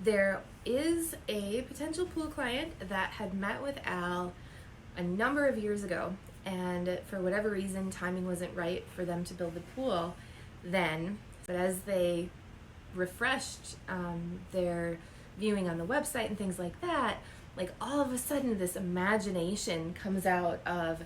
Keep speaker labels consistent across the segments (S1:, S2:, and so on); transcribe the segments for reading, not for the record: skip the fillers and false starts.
S1: there is a potential pool client that had met with Al a number of years ago, and for whatever reason, timing wasn't right for them to build the pool then. But as they refreshed their viewing on the website and things like that, like all of a sudden this imagination comes out of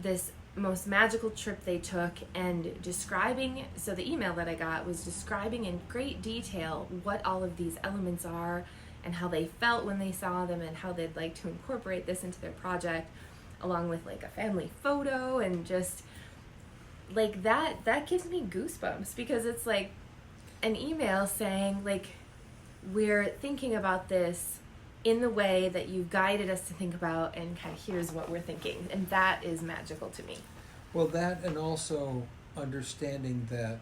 S1: this most magical trip they took, and describing, so the email that I got was describing in great detail what all of these elements are and how they felt when they saw them and how they'd like to incorporate this into their project, along with like a family photo, and just like that gives me goosebumps, because it's like an email saying like, we're thinking about this in the way that you guided us to think about, and kind of here's what we're thinking. And that is magical to me.
S2: Well, that, and also understanding that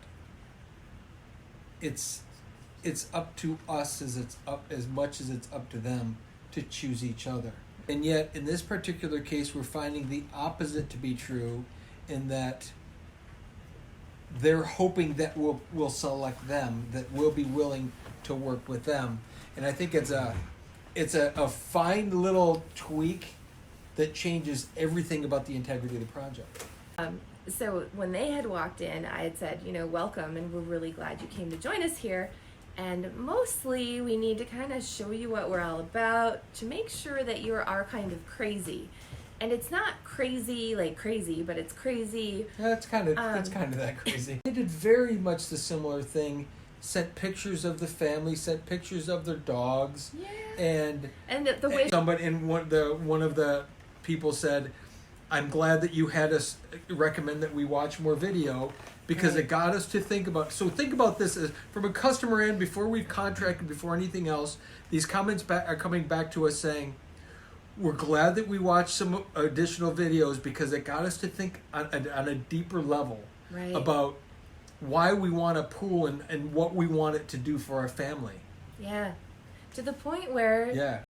S2: it's up to us as much as it's up to them to choose each other. And yet, in this particular case, we're finding the opposite to be true, in that they're hoping that we'll select them, that we'll be willing to work with them. And I think it's a fine little tweak that changes everything about the integrity of the project.
S1: So when they had walked in, I had said, welcome, and we're really glad you came to join us here. And mostly we need to kind of show you what we're all about to make sure that you are kind of crazy. And it's not crazy like crazy, but it's crazy.
S2: That's kind of that crazy. They did very much the similar thing. Sent pictures of the family, sent pictures of their dogs, and
S1: the way
S2: somebody in one of the people said, "I'm glad that you had us recommend that we watch more video, because it got us to think about." So think about this as from a customer end, before we've contracted, before anything else. These comments are coming back to us saying, "We're glad that we watched some additional videos, because it got us to think on a deeper level about why we want a pool and what we want it to do for our family."
S1: Yeah. To the point where